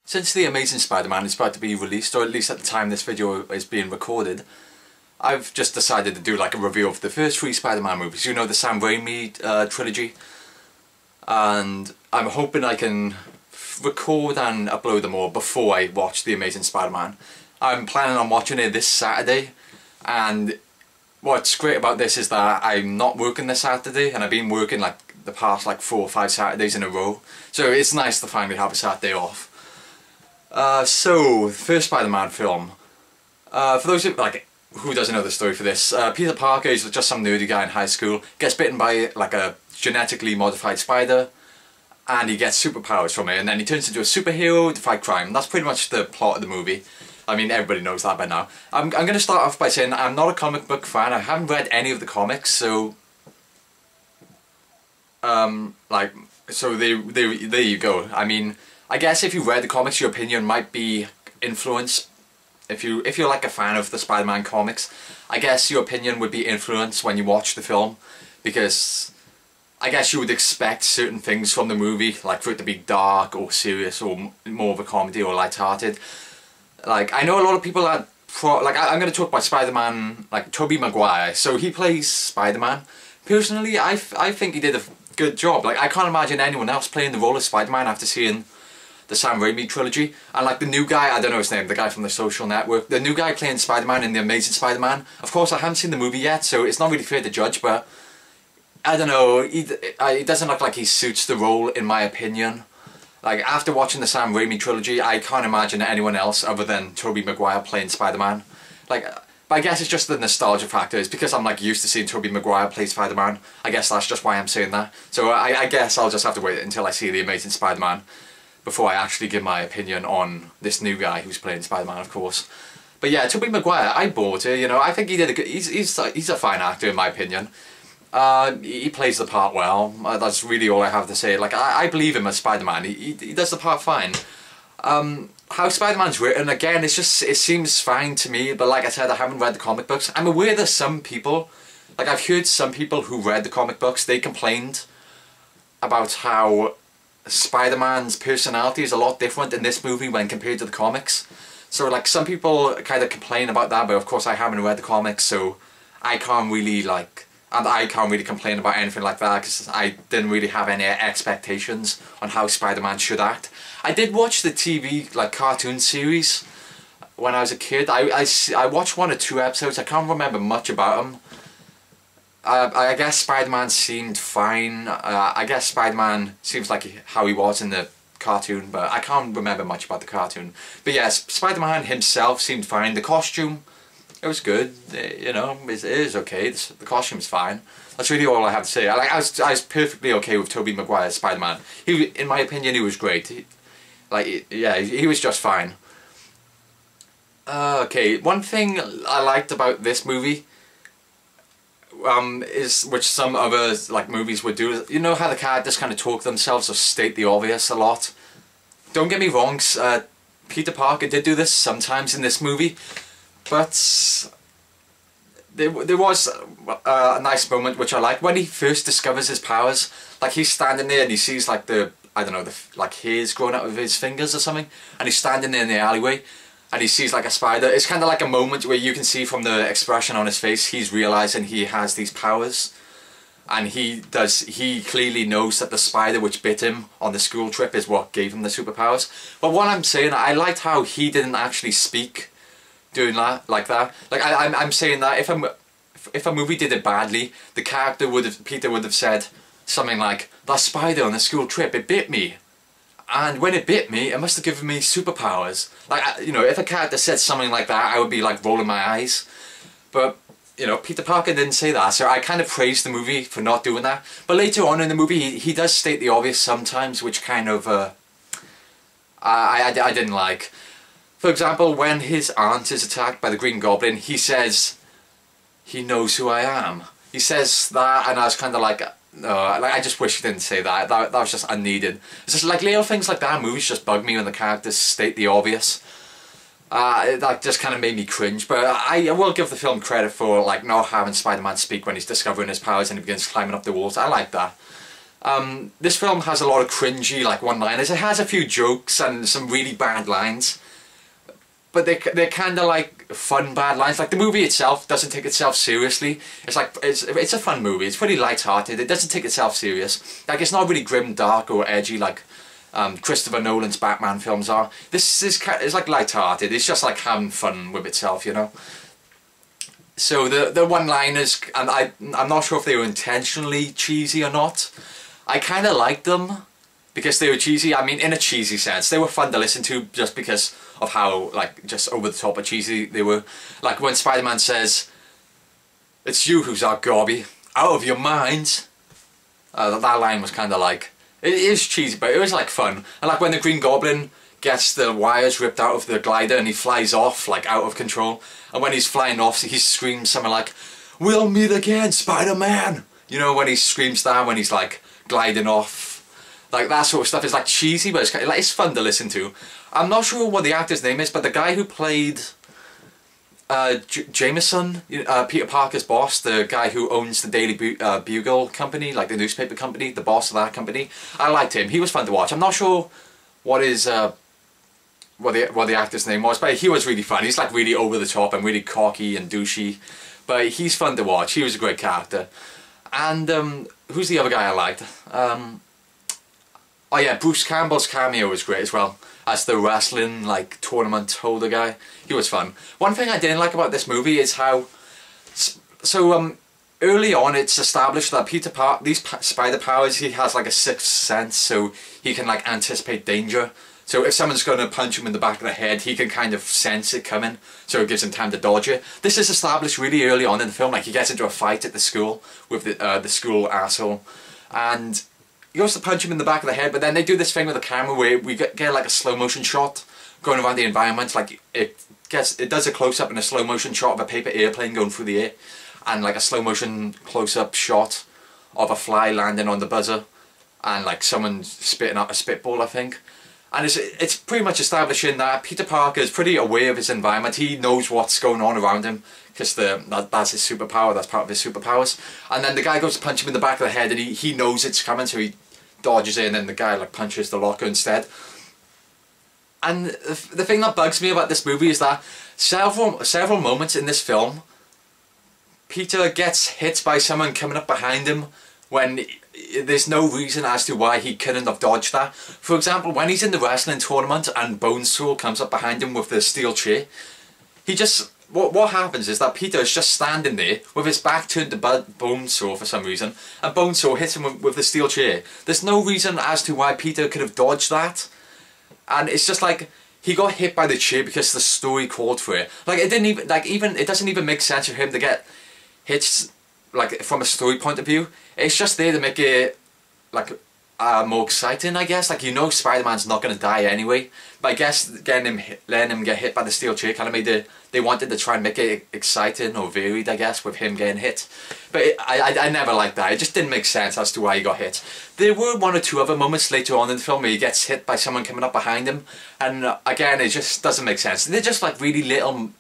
Since The Amazing Spider-Man is about to be released, or at least at the time this video is being recorded, I've just decided to do like a review of the first three Spider-Man movies. You know, the Sam Raimi trilogy. And I'm hoping I can record and upload them all before I watch The Amazing Spider-Man. I'm planning on watching it this Saturday, and what's great about this is that I'm not working this Saturday, and I've been working like the past 4 or 5 Saturdays in a row, so it's nice to finally have a Saturday off. So, the first Spider-Man film. For those who doesn't know the story for this, Peter Parker is just some nerdy guy in high school, gets bitten by like a genetically modified spider, and he gets superpowers from it, and then he turns into a superhero to fight crime. That's pretty much the plot of the movie. I mean, everybody knows that by now. I'm going to start off by saying I'm not a comic book fan. I haven't read any of the comics, so there you go. I mean, I guess if you read the comics, your opinion might be influenced. If you're like a fan of the Spider-Man comics, I guess your opinion would be influenced when you watch the film, because I guess you would expect certain things from the movie, like for it to be dark or serious or more of a comedy or light-hearted. Like, I know a lot of people are I'm going to talk about Spider-Man, like Tobey Maguire. So he plays Spider-Man. Personally, I think he did a good job. Like, I can't imagine anyone else playing the role of Spider-Man after seeing the Sam Raimi trilogy. And like the new guy, I don't know his name, the guy from The Social Network, the new guy playing Spider-Man in The Amazing Spider-Man. Of course, I haven't seen the movie yet, so it's not really fair to judge, but I don't know, he doesn't look like he suits the role, in my opinion. Like, after watching the Sam Raimi trilogy, I can't imagine anyone else other than Tobey Maguire playing Spider-Man. Like, but I guess it's just the nostalgia factor. It's because I'm like used to seeing Tobey Maguire play Spider-Man. I guess that's just why I'm saying that. So I guess I'll just have to wait until I see The Amazing Spider-Man before I actually give my opinion on this new guy who's playing Spider-Man, of course. But yeah, Tobey Maguire, I bought it, you know. I think he did a good, he's a fine actor in my opinion. He plays the part well. That's really all I have to say. Like, I believe him as Spider-Man. He does the part fine. How Spider-Man's written, again, it seems fine to me, but like I said, I haven't read the comic books. I'm aware there's some people, like I've heard some people who read the comic books, they complained about how Spider-Man's personality is a lot different in this movie when compared to the comics. So like, some people kind of complain about that, but of course I haven't read the comics, so I can't really complain about anything like that, because I didn't really have any expectations on how Spider-Man should act. I did watch the TV cartoon series when I was a kid. I watched 1 or 2 episodes. I can't remember much about them. I guess Spider-Man seemed fine. I guess Spider-Man seems like how he was in the cartoon, but I can't remember much about the cartoon. But yes, Spider-Man himself seemed fine. The costume, it was good, you know, it is okay, the costume's fine. That's really all I have to say. I was perfectly okay with Tobey Maguire's Spider-Man. In my opinion, he was great. He was just fine. Okay, one thing I liked about this movie, which some other movies would do, you know how the characters kind of talk themselves or state the obvious a lot? Don't get me wrong, Peter Parker did do this sometimes in this movie, but there was a nice moment which I liked when he first discovers his powers. Like, he's standing there and he sees like the hairs growing out of his fingers or something, and he's standing there in the alleyway and he sees like a spider. It's kind of like a moment where you can see from the expression on his face he's realizing he has these powers, and he clearly knows that the spider which bit him on the school trip is what gave him the superpowers. But what I'm saying, I liked how he didn't actually speak doing that like that. Like, I'm saying that if a movie did it badly, the character Peter would have said something like, "That spider on the school trip, it bit me, and when it bit me, it must have given me superpowers." Like, you know, if a character said something like that, I would be like rolling my eyes. But you know, Peter Parker didn't say that, so I kind of praised the movie for not doing that. But later on in the movie, he does state the obvious sometimes, which kind of I didn't like. For example, when his aunt is attacked by the Green Goblin, he says, "He knows who I am." He says that, and I was kind of like, I just wish he didn't say that. That was just unneeded. It's just like little things like that in movies just bug me when the characters state the obvious. That just kind of made me cringe. But I will give the film credit for not having Spider-Man speak when he's discovering his powers and he begins climbing up the walls. I like that. This film has a lot of cringy like one-liners. It has a few jokes and some really bad lines, but they're kind of like fun bad lines. Like the movie itself doesn't take itself seriously. It's like it's a fun movie. It's pretty light-hearted. It doesn't take itself serious. Like it's not really grim, dark, or edgy like Christopher Nolan's Batman films are. This is it's like light-hearted. It's just like having fun with itself, you know. So the one-liners, and I'm not sure if they were intentionally cheesy or not. I kind of liked them because they were cheesy. I mean, in a cheesy sense, they were fun to listen to just because of how like just over the top or cheesy they were. Like when Spider-Man says, "It's you who's our gobby, out of your mind." That line was kind of like, it is cheesy, but it was like fun. And like when the Green Goblin gets the wires ripped out of the glider and he flies off like out of control. And when he's flying off, he screams something like, "We'll meet again, Spider-Man!" You know, when he screams that when he's like gliding off. Like that sort of stuff is like cheesy, but it's kind of, like, it's fun to listen to. I'm not sure what the actor's name is, but the guy who played Jameson, Peter Parker's boss, the guy who owns the Daily Bugle company, like the newspaper company, the boss of that company, I liked him. He was fun to watch. I'm not sure what his what the actor's name was, but he was really fun. He's like really over the top and really cocky and douchey, but he's fun to watch. He was a great character. And who's the other guy I liked? Oh yeah, Bruce Campbell's cameo was great as well, as the wrestling like tournament holder guy. He was fun. One thing I didn't like about this movie is how early on it's established that Peter Parker, these spider powers, he has like a sixth sense, so he can like anticipate danger. So if someone's going to punch him in the back of the head, he can kind of sense it coming, so it gives him time to dodge it. This is established really early on in the film. Like he gets into a fight at the school with the school asshole, and he goes to punch him in the back of the head. But then they do this thing with the camera where we get like a slow motion shot going around the environment. Like it does a close up and a slow motion shot of a paper airplane going through the air, and like a slow motion close up shot of a fly landing on the buzzer, and like someone spitting out a spitball, I think. And it's pretty much establishing that Peter Parker is pretty aware of his environment. He knows what's going on around him because that's his superpower, that's part of his superpowers. And then the guy goes to punch him in the back of the head and he knows it's coming, so he dodges it, and then the guy like punches the locker instead. And the thing that bugs me about this movie is that several moments in this film, Peter gets hit by someone coming up behind him when there's no reason as to why he couldn't have dodged that. For example, when he's in the wrestling tournament and Bonesaw comes up behind him with the steel chair, he just... What happens is that Peter is just standing there with his back turned to Bonesaw for some reason, and Bonesaw hits him with the steel chair. There's no reason as to why Peter could have dodged that. And it's just like, he got hit by the chair because the story called for it. Like, it didn't even... Like, it doesn't even make sense for him to get hit, like, from a story point of view. It's just there to make it, like, more exciting, I guess. Like, you know Spider-Man's not going to die anyway. But I guess letting him get hit by the steel chair kind of made they wanted to try and make it exciting or varied, I guess, with him getting hit. But I never liked that. It just didn't make sense as to why he got hit. There were one or two other moments later on in the film where he gets hit by someone coming up behind him. And again, it just doesn't make sense. They're just like really little,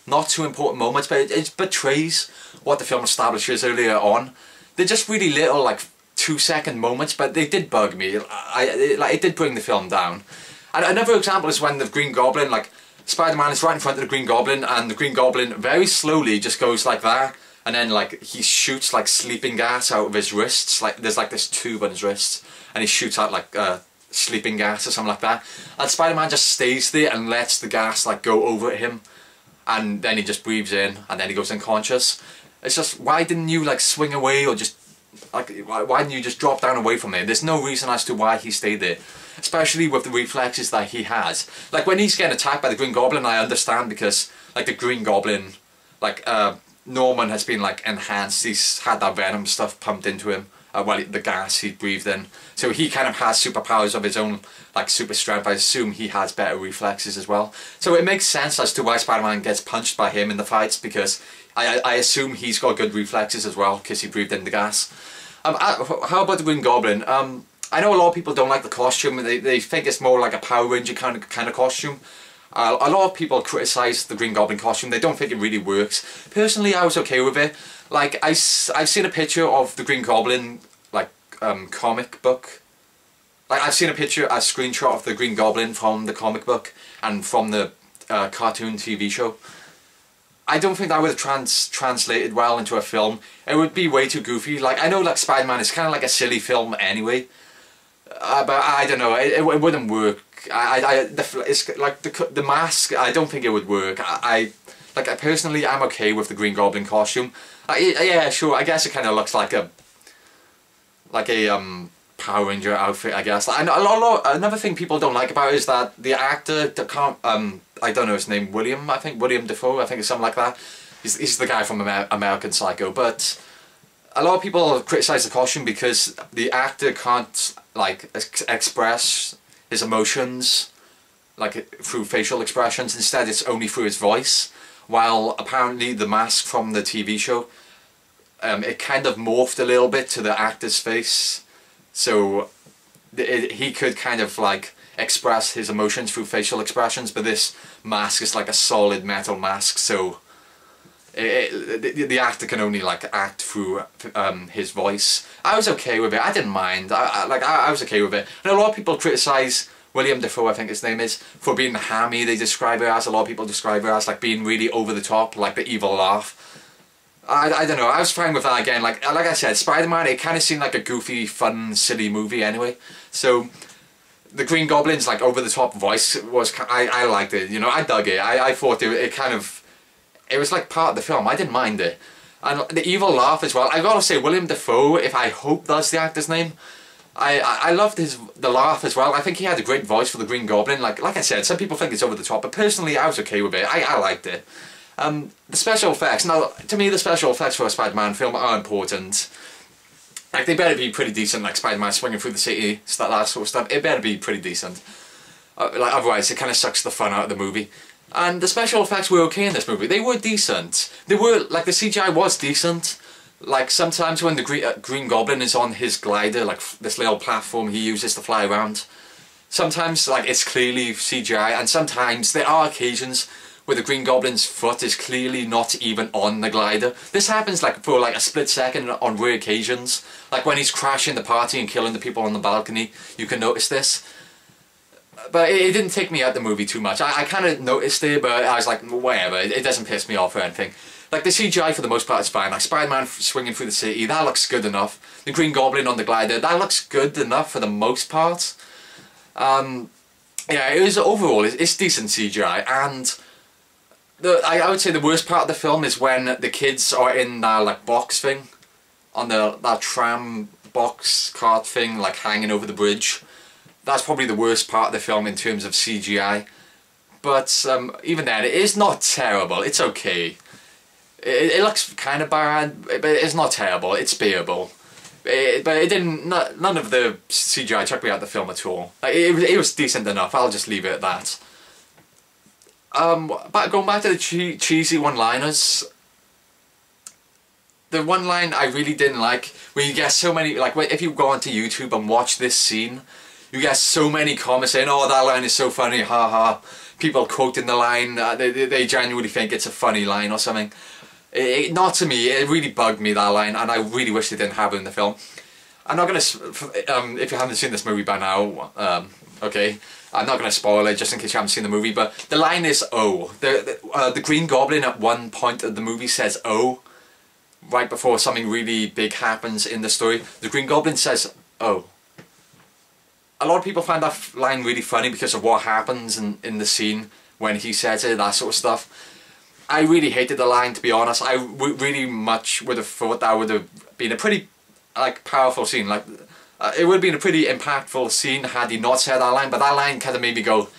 not too important moments, but it betrays what the film establishes earlier on. They're just really little, like, 2-second moments, but they did bug me. It did bring the film down. And another example is when the Green Goblin, like, Spider-Man is right in front of the Green Goblin, and the Green Goblin very slowly just goes like that, and then, like, he shoots, like, sleeping gas out of his wrists. Like, there's, like, this tube on his wrists, and he shoots out, like, sleeping gas or something like that. And Spider-Man just stays there and lets the gas, like, go over him, and then he just breathes in, and then he goes unconscious. It's just, why didn't you like swing away, or just like, why didn't you just drop down away from him? There's no reason as to why he stayed there, especially with the reflexes that he has. Like when he's getting attacked by the Green Goblin, I understand, because like the Green Goblin, like Norman has been like enhanced. He's had that venom stuff pumped into him. Well, the gas he breathed in, so he kind of has superpowers of his own, like super strength. I assume he has better reflexes as well. So it makes sense as to why Spider-Man gets punched by him in the fights, because I assume he's got good reflexes as well, because he breathed in the gas. How about the Green Goblin? I know a lot of people don't like the costume. They think it's more like a Power Ranger kind of costume. A lot of people criticise the Green Goblin costume. They don't think it really works. Personally, I was okay with it. Like, I've seen a picture of the Green Goblin, like, comic book. Like, I've seen a screenshot of the Green Goblin from the comic book and from the cartoon TV show. I don't think that would have translated well into a film. It would be way too goofy. Like, I know, like, Spider-Man is kind of like a silly film anyway, but I don't know, it wouldn't work. It's like the mask, I don't think it would work. Like, personally, I'm okay with the Green Goblin costume. Yeah, sure, I guess it kind of looks like a Power Ranger outfit, I guess. And another thing people don't like about it is that the actor that can't, I don't know his name, William Dafoe, I think it's something like that. He's the guy from American Psycho, but a lot of people criticize the costume because the actor can't, like, express his emotions, like, through facial expressions. Instead, it's only through his voice. While apparently the mask from the TV show, it kind of morphed a little bit to the actor's face, so he could kind of, like, express his emotions through facial expressions, but this mask is like a solid metal mask, so the actor can only, like, act through his voice. I was okay with it. I didn't mind. I was okay with it. And a lot of people criticize William Dafoe, I think his name is, for being hammy. They describe it as, a lot of people describe it as, like, being really over the top, like the evil laugh. I don't know, I was fine with that again. Like I said, Spider-Man, it kind of seemed like a goofy, fun, silly movie anyway. So the Green Goblin's, like, over-the-top voice was, I liked it, you know, I dug it. I thought it kind of, it was like part of the film. I didn't mind it. And the evil laugh as well. I gotta say, William Dafoe, if I hope that's the actor's name, I loved the laugh as well. I think he had a great voice for the Green Goblin. Like I said, some people think it's over the top, but personally I was okay with it. I liked it. The special effects, now, to me the special effects for a Spider-Man film are important. Like, they better be pretty decent, like Spider-Man swinging through the city, that sort of stuff. It better be pretty decent. Like, otherwise it kind of sucks the fun out of the movie. And the special effects were okay in this movie. They were decent. They were, like, the CGI was decent. Like, sometimes when the Green Goblin is on his glider, like this little platform he uses to fly around, sometimes, like, it's clearly CGI, and sometimes there are occasions where the Green Goblin's foot is clearly not even on the glider. This happens, like, for, like, a split second on rare occasions. Like when he's crashing the party and killing the people on the balcony, you can notice this. But it didn't take me out the movie too much. I kind of noticed it, but I was like, whatever, it doesn't piss me off or anything. Like, the CGI for the most part is fine. Like, Spider-Man swinging through the city, that looks good enough. The Green Goblin on the glider, that looks good enough for the most part. Yeah, it was overall, it's decent CGI, and I would say the worst part of the film is when the kids are in that, like, box thing, on that tram box cart thing, like, hanging over the bridge. That's probably the worst part of the film in terms of CGI. But even then, it is not terrible. It's okay. It looks kind of bad, but it's not terrible. It's bearable. But it didn't. None of the CGI took me out of the film at all. It was decent enough. I'll just leave it at that. But going back to the cheesy one-liners, the one line I really didn't like, where you get so many, like, if you go onto YouTube and watch this scene, you get so many comments saying, oh, that line is so funny, haha. People quoting the line, they genuinely think it's a funny line or something. Not to me, it really bugged me, that line, and I really wish they didn't have it in the film. I'm not gonna, if you haven't seen this movie by now, okay, I'm not going to spoil it just in case you haven't seen the movie, but the line is "oh." The Green Goblin at one point of the movie says "oh," right before something really big happens in the story. The Green Goblin says "oh." A lot of people find that line really funny because of what happens in the scene when he says it, that sort of stuff. I really hated the line, to be honest. I really much would have thought that would have been a pretty, like, powerful scene. Like, it would have been a pretty impactful scene had he not said that line, but that line kind of made me go,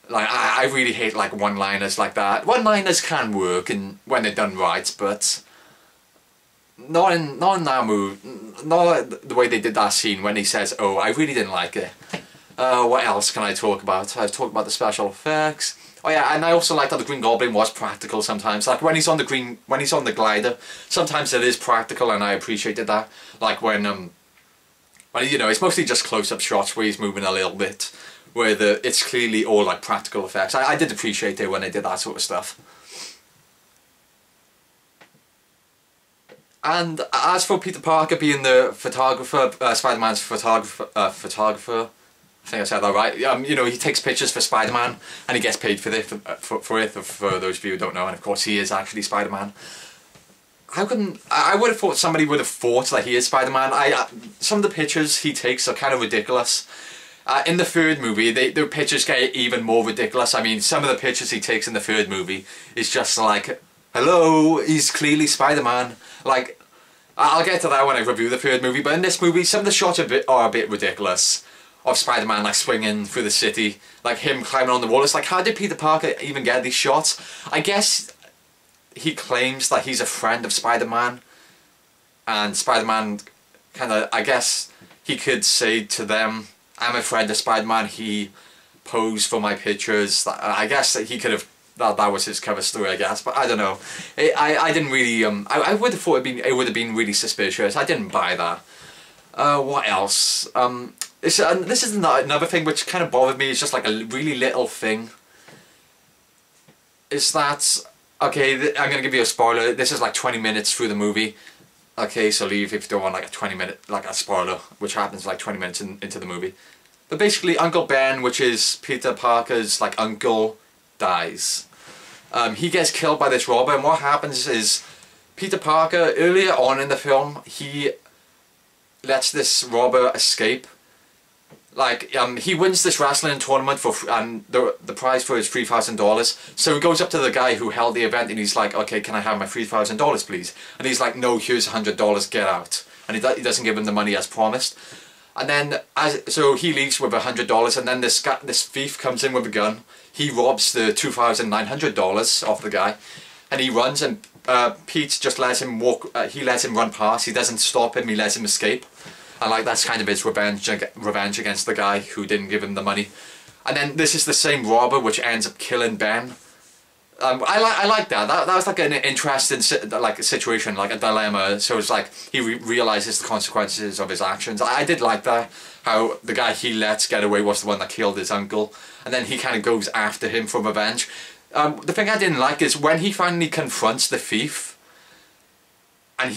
like, I really hate, like, one-liners like that. One-liners can work when they're done right, but not in that movie, not the way they did that scene when he says, "oh." I really didn't like it. What else can I talk about? I've talked about the special effects. Oh yeah, and I also liked how the Green Goblin was practical sometimes. Like when he's on the glider, sometimes it is practical, and I appreciated that. Like when you know, it's mostly just close-up shots where he's moving a little bit, where it's clearly all, like, practical effects. I did appreciate it when they did that sort of stuff. And as for Peter Parker being the photographer, Spider-Man's photographer, I think I said that right. You know, he takes pictures for Spider-Man and he gets paid for it. For those of you who don't know, and of course he is actually Spider-Man. I would have thought somebody would have thought that he is Spider-Man. Some of the pictures he takes are kind of ridiculous. In the third movie, the pictures get even more ridiculous. I mean, some of the pictures he takes in the third movie is just like, hello, he's clearly Spider-Man. Like, I'll get to that when I review the third movie, but in this movie, some of the shots are a bit ridiculous. Of Spider-Man like swinging through the city, like him climbing on the wall. It's like, how did Peter Parker even get these shots? I guess he claims that he's a friend of Spider-Man, and Spider-Man kind of, I guess he could say to them, I'm a friend of Spider-Man, he posed for my pictures. I guess that he could have, that was his cover story, I guess, but I don't know. I didn't really, I would have thought it would have been really suspicious. I didn't buy that. What else? This is another thing which kind of bothered me. It's just like a really little thing. Is that, okay, I'm going to give you a spoiler. This is like 20 minutes through the movie. Okay, so leave if you don't want like a 20-minute, like a spoiler, which happens like 20 minutes into the movie. But basically, Uncle Ben, which is Peter Parker's like uncle, dies. He gets killed by this robber, and what happens is Peter Parker, earlier on in the film, he lets this robber escape. Like, he wins this wrestling tournament for, and the prize for is $3,000. So he goes up to the guy who held the event and he's like, okay, can I have my $3,000 please? And he's like, no, here's $100, get out. And he doesn't give him the money as promised. And then, so he leaves with $100, and then this thief comes in with a gun. He robs the $2,900 off the guy, and he runs, and Pete just lets him walk, he lets him run past, he doesn't stop him, he lets him escape. And like, that's kind of his revenge against the guy who didn't give him the money. And then this is the same robber which ends up killing Ben. I like that. That was like an interesting situation, like a dilemma. So it's like he realizes the consequences of his actions. I did like that, how the guy he lets get away was the one that killed his uncle, and then he kind of goes after him for revenge. The thing I didn't like is when he finally confronts the thief, and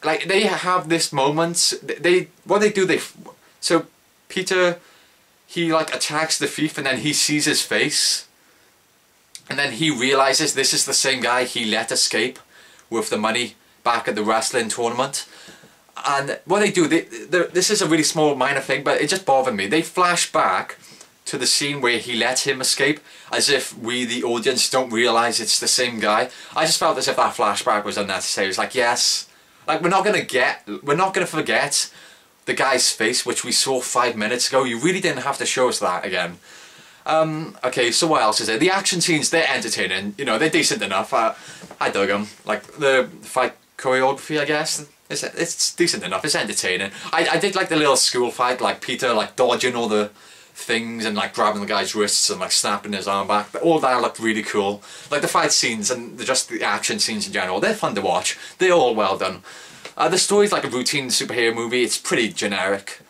like, they have this moment, so Peter, he like attacks the thief, and then he sees his face, and then he realizes this is the same guy he let escape with the money back at the wrestling tournament. And what they do, this is a really small minor thing, but it just bothered me. They flash back to the scene where he let him escape, as if we, the audience, don't realise it's the same guy. I just felt as if that flashback was unnecessary. It's like, yes, like, we're not gonna forget the guy's face, which we saw 5 minutes ago. You really didn't have to show us that again. Okay, so what else is there? The action scenes, they're entertaining. You know, they're decent enough. I dug them. Like, the fight choreography, I guess, it's decent enough. It's entertaining. I did like the little school fight, like Peter like dodging all the things and like grabbing the guy's wrists and like snapping his arm back. But all that looked really cool. Like the fight scenes and just the action scenes in general, they're fun to watch. They're all well done. The story's like a routine superhero movie. It's pretty generic.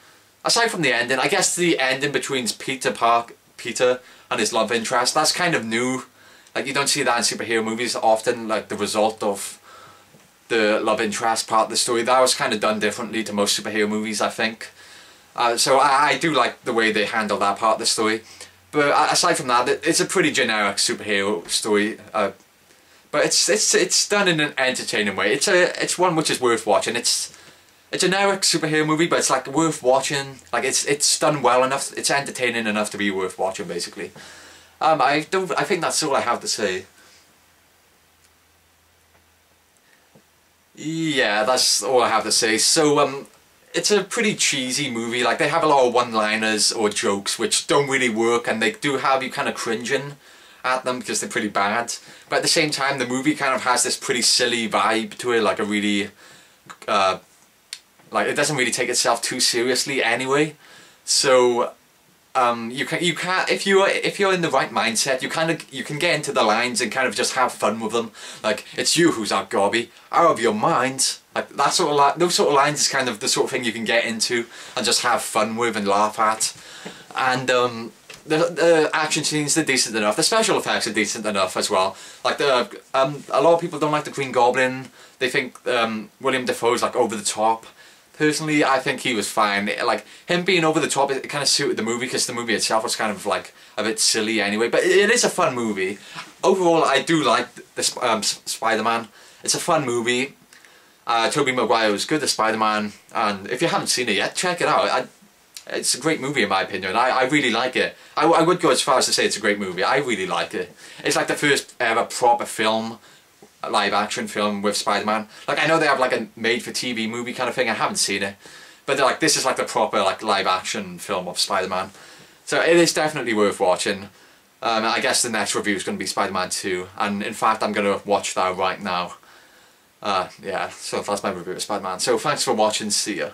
Aside from the ending, I guess the ending between Peter and his love interest, that's kind of new. Like, you don't see that in superhero movies often, like the result of the love interest part of the story. That was kind of done differently to most superhero movies, I think. So I do like the way they handle that part of the story. But aside from that, it's a pretty generic superhero story. But it's done in an entertaining way. It's one which is worth watching. It's a generic superhero movie, but it's like worth watching. Like, it's done well enough. It's entertaining enough to be worth watching, basically. I think that's all I have to say. Yeah, that's all I have to say. So it's a pretty cheesy movie. Like, they have a lot of one-liners or jokes which don't really work, and they do have you kind of cringing at them because they're pretty bad. But at the same time, the movie kind of has this pretty silly vibe to it, like a really like, it doesn't really take itself too seriously anyway. So you can't, if you're in the right mindset, you can get into the lines and kind of just have fun with them. Like, it's you who's that gobby, out of your mind. Like, that sort of those sort of lines is kind of the sort of thing you can get into and just have fun with and laugh at. And the action scenes are decent enough. The special effects are decent enough as well. Like a lot of people don't like the Green Goblin. They think William Dafoe's like over the top. Personally, I think he was fine. Like him being over the top, it kind of suited the movie because the movie itself was kind of like a bit silly anyway. But it is a fun movie. Overall, I do like the Spider-Man. It's a fun movie. Tobey Maguire was good as Spider-Man, and if you haven't seen it yet, check it out. It's a great movie in my opinion. I really like it. I would go as far as to say it's a great movie. I really like it. It's like the first ever proper film, live action film with Spider-Man. Like I know they have like a made for TV movie kind of thing. I haven't seen it, but like this is like the proper like live action film of Spider-Man. So it is definitely worth watching. I guess the next review is going to be Spider-Man 2, and in fact I'm going to watch that right now. Yeah, so that's my review of Spider-Man. So thanks for watching, see ya.